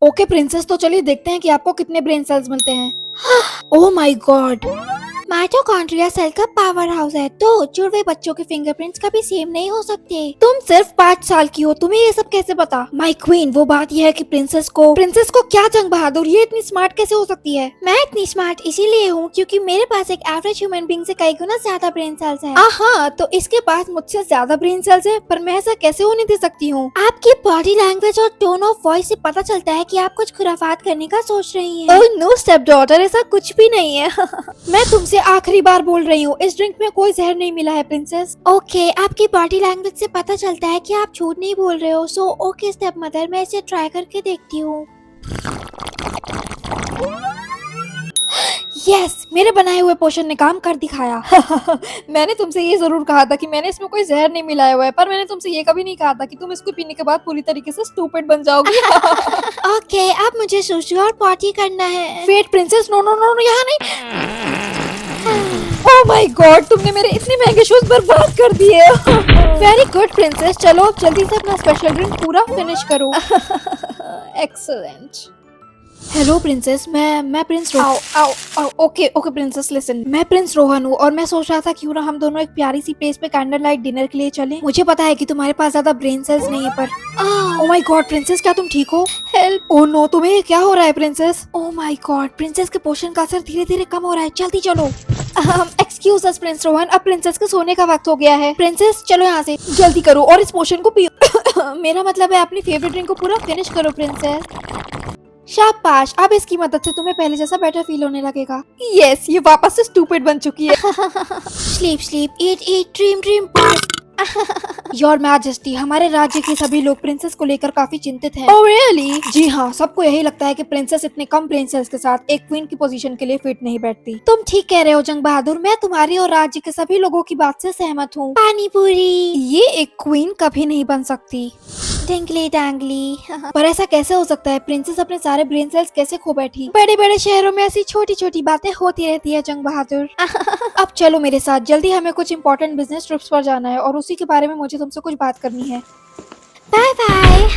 Okay princess, तो चलिए देखते हैं कि आपको कितने ब्रेन सेल्स मिलते हैं। Oh my god, mitochondria cell का पावर हाउस है, तो जुड़वे बच्चों के फिंगरप्रिंट्स कभी सेम नहीं हो सकते। तुम सिर्फ 5 साल की हो, तुम्हें ये सब कैसे पता? माय क्वीन, वो बात यह है कि प्रिंसेस को क्या जंग बहादुर, ये इतनी स्मार्ट कैसे हो सकती है? मैं इतनी स्मार्ट इसीलिए हूँ क्योंकि मेरे पास एक एवरेज ह्यूमन बीइंग से कई गुना ज्यादा ब्रेन सेल्स हैं। हाँ, तो इसके पास मुझसे ज्यादा ब्रेन सेल्स है, पर मैं ऐसा कैसे होने दे सकती हूँ? आपकी बॉडी लैंग्वेज और टोन ऑफ वॉइस से पता चलता है कि आप कुछ खुराफात करने का सोच रही हैं। ओह नो स्टेप डॉटर, ऐसा कुछ भी नहीं है। मैं तुमसे आखिरी बार बोल रही हूँ, इस ड्रिंक में कोई जहर नहीं मिला है प्रिंसेस। ओके, आपकी बॉडी लैंग्वेज से पता चलता है कि आप झूठ नहीं बोल रहे हो। सो ओके स्टेप मदर, मैं इसे ट्राई करके देखती हूँ। यस, मेरे बनाए हुए पोशन ने काम कर दिखाया। मैंने तुमसे ये जरूर कहा था कि मैंने इसमें कोई जहर नहीं मिलाया हुआ है, पर मैंने तुमसे ये कभी नहीं कहा था कि तुम इसको पीने के बाद पूरी तरीके से स्टूपिड बन जाओगी। ओके, अब मुझे सुसु और पॉटी करना है। Wait princess, no no no no, यहाँ नहीं। ओह माय गॉड, तुमने मेरे इतने महंगे शूज बर्बाद कर दिए। वेरी गुड प्रिंसेस, चलो अब जल्दी से अपना स्पेशल ड्रिंक पूरा फिनिश करो। एक्सीलेंट। हेलो प्रिंसेस, मैं Prince Rohan. Okay princess listen, मैं प्रिंस रोहन हूँ और मैं सोच रहा था क्यों ना हम दोनों एक प्यारी सी प्लेस पे कैंडल लाइट डिनर के लिए चलें। मुझे पता है कि तुम्हारे पास ज्यादा ब्रेन सेल्स नहीं है, पर ओह माय गॉड प्रिंसेस, क्या तुम ठीक हो? हेल्प! ओह नो, तुम्हें ये क्या हो रहा है princess? Oh my God, princess के पोषण का असर धीरे धीरे कम हो रहा है, जल्दी चलो। एक्सक्यूज अस प्रिंस रोहन, अब प्रिंसेस के सोने का वक्त हो गया है। प्रिंसेस चलो यहाँ से, जल्दी करो और इस पोशन को पियो। मेरा मतलब है अपनी फेवरेट ड्रिंक को पूरा फिनिश करो प्रिंसेस। शाबाश, अब इसकी मदद से तुम्हें पहले जैसा बेटर फील होने लगेगा। यस, ये वापस से स्टूपिड बन चुकी है। Sleep sleep, eat eat, dream dream. Your majesty, हमारे राज्य के सभी लोग प्रिंसेस को लेकर काफी चिंतित हैं। Oh really? जी हाँ, सबको यही लगता है कि प्रिंसेस इतने कम ब्रेन सेल्स के साथ एक क्वीन की पोजीशन के लिए फिट नहीं बैठती। तुम ठीक कह रहे हो जंग बहादुर, मैं तुम्हारी और राज्य के सभी लोगों की बात से सहमत हूँ। पानी पूरी, ये एक क्वीन कभी नहीं बन सकती। टिंगली डैंगली। पर ऐसा कैसे हो सकता है? प्रिंसेस अपने सारे ब्रेन सेल्स कैसे खो बैठी? बड़े बड़े शहरों में ऐसी छोटी छोटी बातें होती रहती है जंग बहादुर। अब चलो मेरे साथ, जल्दी हमें कुछ इंपॉर्टेंट बिजनेस ट्रिप्स पर जाना है और उसी के बारे में मुझे तुमसे कुछ बात करनी है। Bye bye.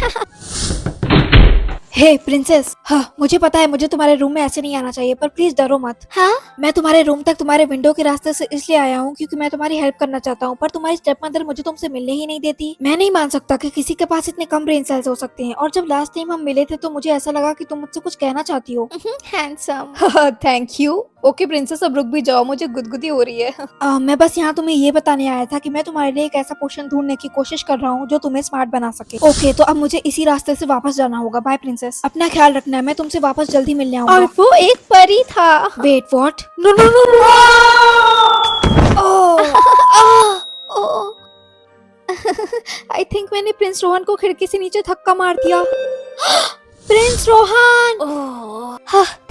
हे प्रिंसेस, हाँ मुझे पता है मुझे तुम्हारे रूम में ऐसे नहीं आना चाहिए, पर प्लीज डरो मत। हाँ? मैं तुम्हारे रूम तक तुम्हारे विंडो के रास्ते से इसलिए आया हूँ क्योंकि मैं तुम्हारी हेल्प करना चाहता हूँ, पर तुम्हारी स्टेप मदर मुझे तुमसे मिलने ही नहीं देती। मैं नहीं मान सकता कि किसी के पास इतने कम ब्रेन सेल्स हो सकते हैं, और जब लास्ट टाइम हम मिले थे तो मुझे ऐसा लगा कि तुम मुझसे कुछ कहना चाहती हो। Handsome. Thank you. Okay princess, अब रुक भी जाओ, मुझे गुदगुदी हो रही है। मैं बस यहाँ तुम्हें ये बताने आया था कि मैं तुम्हारे लिए एक ऐसा पोशन ढूंढने की कोशिश कर रहा हूँ जो तुम्हें स्मार्ट बना सके। ओके, तो अब मुझे इसी रास्ते से वापस जाना होगा। बाय प्रिंसेस, अपना ख्याल रखना है, मैं तुमसे वापस जल्दी मिलने आऊंगा। और वो एक परी था। Wait what? No no no no. I think मैंने प्रिंस रोहन को खिड़की से नीचे धक्का मार दिया। प्रिंस रोहन!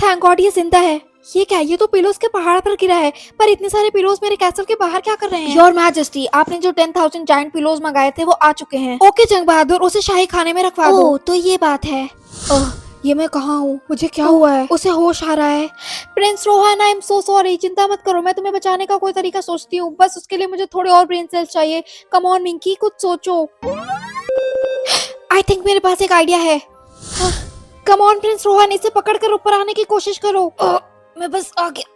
थैंक गॉड ये जिंदा है। ये क्या? ये तो पिलोस के पहाड़ पर गिरा है, पर इतने सारे पिलोस मेरे कैसल के बाहर क्या कर रहे हैं? योर मैजेस्टी, आपने जो 10,000 जायंट पिलोस मंगाए थे वो आ चुके हैं। ओके जंग बहादुर, उसे शाही खाने में रखवा दो। तो ये बात है। ये मैं कहाँ हूँ? मुझे क्या हुआ है? उसे होश आ रहा है। Prince Rohan, I am so sorry, चिंता मत करो, मैं तुम्हें बचाने का कोई तरीका सोचती हूँ, बस उसके लिए मुझे थोड़े और ब्रेन सेल्स चाहिए। कम ऑन मिंकी, कुछ सोचो। आई थिंक मेरे पास एक आइडिया है। कम ऑन प्रिंस रोहन, इसे पकड़कर ऊपर आने की कोशिश करो। मैं बस आ गया।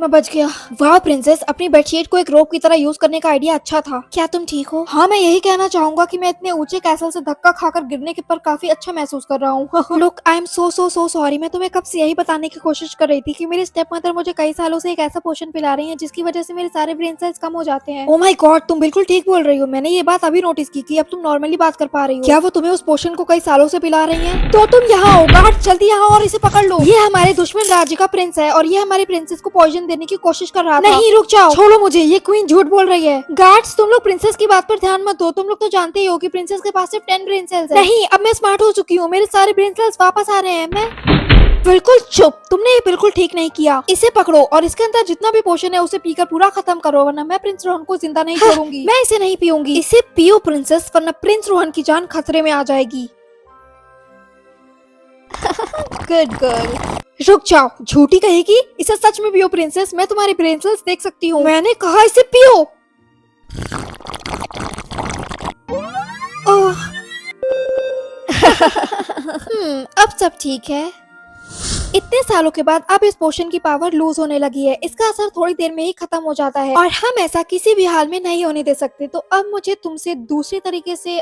मैं बच गया। वाह प्रिंसेस, अपनी बेडशीट को एक रोप की तरह यूज करने का आइडिया अच्छा था। क्या तुम ठीक हो? हाँ, मैं यही कहना चाहूंगा कि मैं इतने ऊंचे कैसल से धक्का खाकर गिरने के पर काफी अच्छा महसूस कर रहा हूँ। Look, I am so sorry. मैं तुम्हें कब से यही बताने की कोशिश कर रही थी कि मेरी स्टेप मदर मुझे कई सालों से एक ऐसा पोषण पिला रही है जिसकी वजह से मेरे सारे ब्रेन सेल्स कम हो जाते हैं। ओह माय गॉड, तुम बिल्कुल ठीक बोल रही हो। मैंने ये बात अभी नोटिस की कि अब तुम नॉर्मली बात कर पा रही हो। क्या वो तुम्हें उस पोषण को कई सालों से पिला रही है? तो तुम यहाँ हो, गार्ड जल्दी यहाँ और इसे पकड़ लो। ये हमारे दुश्मन राज्य का प्रिंस है और ये हमारी प्रिंसेस को पॉइजन देने की कोशिश कर रहा था। नहीं, रुक जाओ, छोड़ो मुझे, ये क्वीन झूठ बोल रही है। गार्ड्स, तुम लोग प्रिंसेस की बात पर ध्यान मत दो। तुम लोग तो जानते ही हो कि प्रिंसेस के पास सिर्फ 10 ब्रेन सेल्स है। नहीं, अब मैं स्मार्ट हो चुकी हूँ, मेरे सारे ब्रेन सेल्स वापस आ रहे हैं। मैं बिल्कुल चुप, तुमने ये बिल्कुल ठीक नहीं किया। इसे पकड़ो और इसके अंदर जितना भी पोषण है उसे पीकर पूरा खत्म करो, वरना मैं प्रिंस रोहन को जिंदा नहीं छोड़ूंगी। मैं इसे नहीं पीऊंगी। इसे पियो प्रिंसेस, वरना प्रिंस रोहन की जान खतरे में आ जाएगी। Good girl. रुक जाओ, झूठी कहेगी। इसे सच में पियो प्रिंसेस, मैं तुम्हारी ब्रेन सेल्स देख सकती हूँ। मैंने कहा इसे पियो। अब सब ठीक है। इतने सालों के बाद अब इस पोशन की पावर लूज होने लगी है। इसका असर थोड़ी देर में ही खत्म हो जाता है और हम ऐसा किसी भी हाल में नहीं होने दे सकते। तो अब मुझे तुमसे दूसरी तरीके से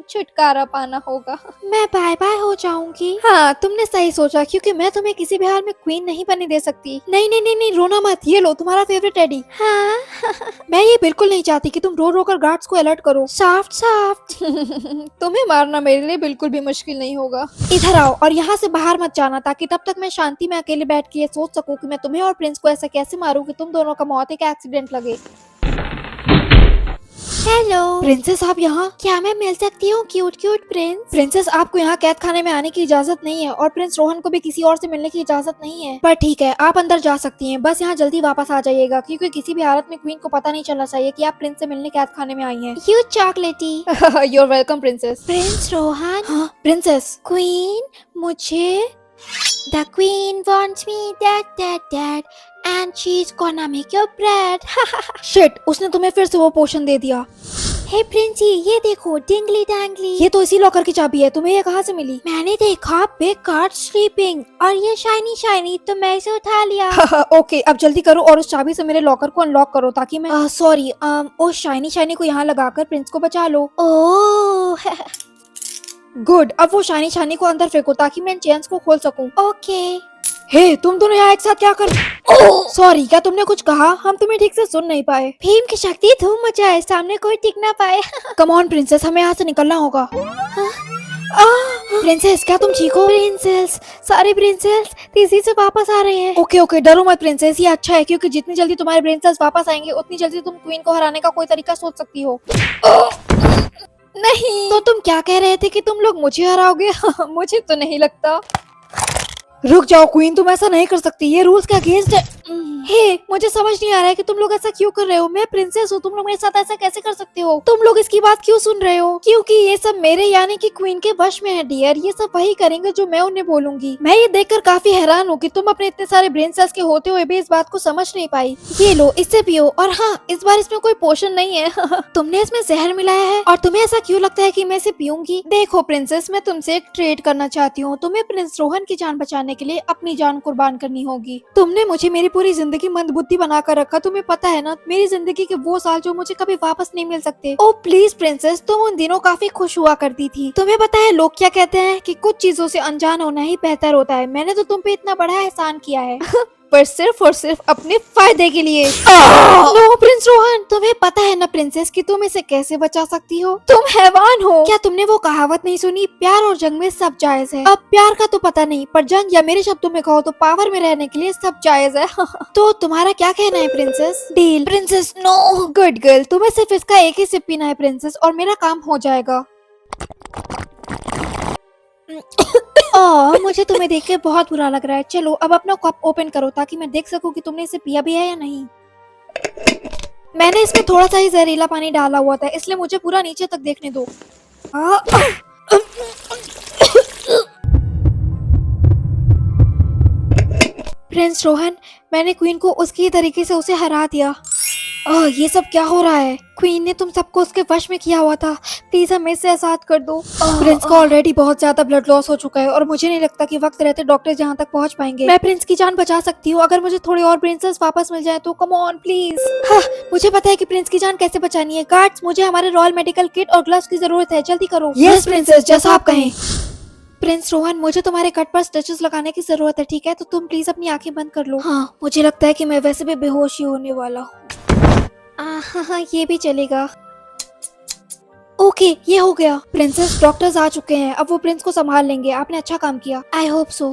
छुटकारा पाना होगा। मैं बाय बाय हो जाऊंगी। हाँ, तुमने सही सोचा, क्योंकि मैं तुम्हें किसी भी हाल में क्वीन नहीं बनने दे सकती। नहीं नहीं नहीं नहीं, रोना मत। ये लो तुम्हारा फेवरेट टेडी। हाँ। मैं ये बिल्कुल नहीं चाहती कि तुम रो रो कर गार्ड्स को अलर्ट करो। Soft soft. तुम्हें मारना मेरे लिए बिल्कुल भी मुश्किल नहीं होगा। इधर आओ और यहाँ से बाहर मत जाना, ताकि तब तक मैं शांति में अकेले बैठ के ये सोच सकूं कि मैं तुम्हें और प्रिंस को ऐसा कैसे मारूं कि तुम दोनों का मौत एक एक्सीडेंट लगे। हेलो प्रिंसेस, आप यहाँ? क्या मैं मिल सकती हूँ क्यूट क्यूट प्रिंस? प्रिंसेस, आपको यहाँ कैद खाने में आने की इजाजत नहीं है और प्रिंस रोहन को भी किसी और से मिलने की इजाजत नहीं है। पर ठीक है, आप अंदर जा सकती हैं। बस यहाँ जल्दी वापस आ जाइएगा, क्योंकि किसी भी हालत में क्वीन को पता नहीं चलना चाहिए कि आप प्रिंस से मिलने कैद खाने में आई हैं। You chocolaty. You're welcome princess. Prince Rohan. हाँ प्रिंसेस। क्वीन, मुझे The queen wants me that and she's gonna make your bread. Shit, उसने तुम्हें फिर से वो पोशन दे दिया। हे प्रिंसी, ये देखो डिंगली डैंगली। ये तो इसी लॉकर की चाबी है। तुम्हें ये कहाँ से मिली? मैंने देखा बिग कार्ड स्लीपिंग और ये शाइनी शाइनी, तो मैं इसे उठा लिया। ओके, अब जल्दी करो और उस चाबी से मेरे लॉकर को अनलॉक करो, ताकि मैं सॉरी उस शाइनी शाइनी को यहाँ लगाकर प्रिंस को बचा लो। ओह गुड, अब वो शाइनी शाइनी को अंदर फेंको ताकि मैं इन चेन्स को खोल सकूं। ओके। हे, तुम दोनों यहाँ एक साथ क्या कर? सॉरी, क्या तुमने कुछ कहा? हम तुम्हें ठीक से सुन नहीं पाए। भीम की शक्ति धूम मचाए, सामने कोई टिक ना पाए। कम ऑन प्रिंसेस, हमें यहाँ से निकलना होगा। प्रिंसेस, क्या तुम ठीक हो? प्रिंसेस, सारे प्रिंसेस तेजी से वापस आ रहे हैं। ओके ओके, डरो मत प्रिंसेस, ये अच्छा है, क्योंकि जितनी जल्दी तुम्हारे प्रिंसेस वापस आएंगे उतनी जल्दी तुम क्वीन को हराने का कोई तरीका सोच सकती हो। नहीं, तो तुम क्या कह रहे थे कि तुम लोग मुझे हराओगे? मुझे तो नहीं लगता। रुक जाओ क्वीन, तुम ऐसा नहीं कर सकती, ये रूल्स के अगेंस्ट है। हे, मुझे समझ नहीं आ रहा है कि तुम लोग ऐसा क्यों कर रहे हो। मैं प्रिंसेस हूँ, तुम लोग मेरे साथ ऐसा कैसे कर सकते हो? तुम लोग इसकी बात क्यों सुन रहे हो? क्योंकि ये सब मेरे यानी कि क्वीन के वश में है डियर। ये सब वही करेंगे जो मैं उन्हें बोलूंगी। मैं ये देखकर काफी हैरान हूँ कि तुम अपने इतने सारे ब्रेन सेल्स के होते हुए भी इस बात को समझ नहीं पाई। ये लो, इससे पियो। और हाँ, इस बार इसमें कोई पोशन नहीं है। तुमने इसमें जहर मिलाया है और तुम्हें ऐसा क्यों लगता है कि मैं इसे पीऊंगी? देखो प्रिंसेस, मैं तुमसे एक ट्रेड करना चाहती हूँ। तुम्हें प्रिंस रोहन की जान बचाने के लिए अपनी जान कुर्बान करनी होगी। तुमने मुझे मेरी पूरी जिंदगी मंदबुद्धि बना कर रखा। तुम्हें पता है ना, मेरी जिंदगी के वो साल जो मुझे कभी वापस नहीं मिल सकते। ओ प्लीज प्रिंसेस, तुम उन दिनों काफी खुश हुआ करती थी। तुम्हें पता है लोग क्या कहते हैं कि कुछ चीजों से अनजान होना ही बेहतर होता है। मैंने तो तुम पे इतना बड़ा एहसान किया है। पर सिर्फ और सिर्फ अपने फायदे के लिए। नो प्रिंस रोहन, तुम्हें पता है ना प्रिंसेस कि तुम इसे कैसे बचा सकती हो? तुम हैवान हो। क्या तुमने वो कहावत नहीं सुनी, प्यार और जंग में सब जायज है? अब प्यार का तो पता नहीं, पर जंग या मेरे शब्दों में कहो तो पावर में रहने के लिए सब जायज है। तो तुम्हारा क्या कहना है princess? Deal. Princess no. Good girl, तुम्हें सिर्फ इसका एक ही सिप पीना है प्रिंसेस, और मेरा काम हो जाएगा। मुझे तुम्हें देख के बहुत बुरा लग रहा है। चलो अब अपना कप ओपन करो ताकि मैं देख सकूं कि तुमने इसे पिया भी है या नहीं। मैंने इसमें थोड़ा सा ही जहरीला पानी डाला हुआ था, इसलिए मुझे पूरा नीचे तक देखने दो। प्रिंस रोहन, मैंने क्वीन को उसकी तरीके से उसे हरा दिया। ये सब क्या हो रहा है? क्वीन ने तुम सबको उसके वश में किया हुआ था। प्लीज हमें इससे आजाद कर दो। प्रिंस को ऑलरेडी बहुत ज्यादा ब्लड लॉस हो चुका है और मुझे नहीं लगता कि वक्त रहते डॉक्टर जहाँ तक पहुँच पाएंगे। मैं प्रिंस की जान बचा सकती हूँ अगर मुझे थोड़ी और ब्रेन सेल्स वापस मिल जाए तो। Come on please. मुझे पता है कि प्रिंस की जान कैसे बचानी है। गार्ड्स, मुझे हमारे रॉयल मेडिकल किट और ग्लव्स की जरूरत है, जल्दी करो। यस प्रिंसेस, जैसा आप कहें। प्रिंस रोहन, मुझे तुम्हारे कट पर स्टिचेस लगाने की जरूरत है, ठीक है? तो तुम प्लीज अपनी आंखें बंद कर लो। हाँ, मुझे लगता है कि मैं वैसे भी बेहोश ही होने वाला हूँ। हाँ, ये भी चलेगा। ओके, ये हो गया। प्रिंसेस, डॉक्टर्स आ चुके हैं, अब वो प्रिंस को संभाल लेंगे। आपने अच्छा काम किया। I hope so.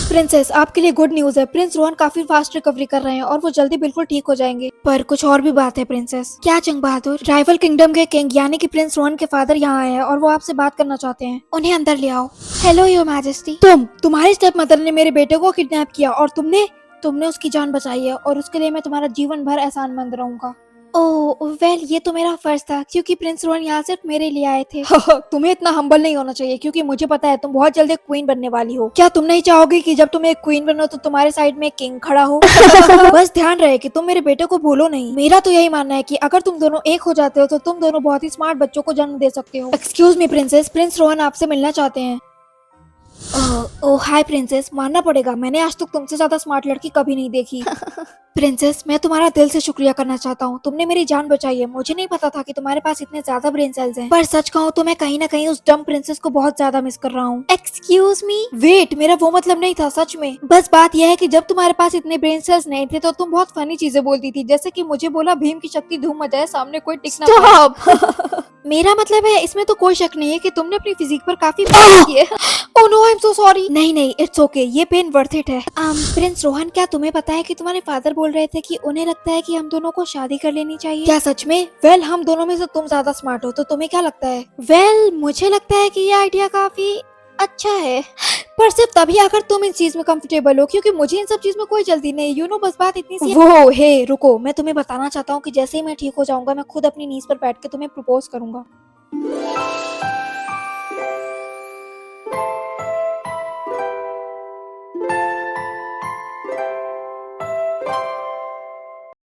प्रिंसेस, आपके लिए गुड न्यूज है। प्रिंस रोहन काफी फास्ट रिकवरी कर रहे हैं और वो जल्दी बिल्कुल ठीक हो जाएंगे। पर कुछ और भी बात है प्रिंसेस। क्या जंग बहादुर? राइवल किंगडम के किंग यानी कि प्रिंस रोहन के फादर यहाँ आए हैं और वो आपसे बात करना चाहते हैं। उन्हें अंदर ले आओ। Hello your majesty. तुम्हारी स्टेप मदर ने मेरे बेटे को किडनैप किया और तुमने उसकी जान बचाई है, और उसके लिए मैं तुम्हारा जीवन भर एहसानमंद रहूंगा। ओह वेल, ये तो मेरा फर्ज था, क्योंकि प्रिंस रोहन यहाँ सिर्फ मेरे लिए आए थे। तुम्हें इतना हम्बल नहीं होना चाहिए, क्योंकि मुझे पता है तुम बहुत जल्दी क्वीन बनने वाली हो। क्या तुम नहीं चाहोगे कि जब तुम एक क्वीन बनो तो तुम्हारे साइड में एक किंग खड़ा हो? बस ध्यान रहे कि तुम मेरे बेटे को भूलो नहीं। मेरा तो यही मानना है कि अगर तुम दोनों एक हो जाते हो तो तुम दोनों बहुत ही स्मार्ट बच्चों को जन्म दे सकते हो। Excuse me princess, prince Rohan आपसे मिलना चाहते हैं। ओह हाय प्रिंसेस, मानना पड़ेगा मैंने आज तक तुमसे ज्यादा स्मार्ट लड़की कभी नहीं देखी। प्रिंसेस, मैं तुम्हारा दिल से शुक्रिया करना चाहता हूँ, तुमने मेरी जान बचाई है। मुझे नहीं पता था कि तुम्हारे पास इतने ज्यादा ब्रेन सेल्स हैं। पर सच कहूँ तो मैं कहीं ना कहीं उस डम प्रिंसेस को बहुत ज्यादा मिस कर रहा हूँ। एक्सक्यूज मी, वेट, मेरा वो मतलब नहीं था सच में। बस बात यह है कि जब तुम्हारे पास इतने ब्रेन सेल्स नहीं थे तो तुम बहुत फनी चीजें बोलती थी, जैसे कि मुझे बोला भीम की शक्ति धूम मचाए, सामने कोई टिक ना पाए। मेरा मतलब है इसमें तो कोई शक नहीं है कि तुमने अपनी फिजिक पर काफी मेहनत की है। Oh no, I am so sorry. नहीं नहीं, इट्स ओके, ये पेन वर्थ इट है। प्रिंस रोहन, क्या तुम्हें पता है कि तुम्हारे फादर बोल रहे थे कि उन्हें लगता है कि हम दोनों को शादी कर लेनी चाहिए? क्या सच में? वेल, हम दोनों में से तुम ज्यादा स्मार्ट हो, तो तुम्हें क्या लगता है? वेल, मुझे लगता है कि ये आइडिया काफी अच्छा है, पर सिर्फ तभी अगर तुम इस चीज में कंफर्टेबल हो, क्योंकि मुझे इन सब चीज में कोई जल्दी नहीं। यू नो, बस बात इतनी सी। वो हे रुको, मैं तुम्हें बताना चाहता हूँ कि जैसे ही मैं ठीक हो जाऊंगा मैं खुद अपनी नीज पर बैठ के तुम्हें प्रपोज करूंगा।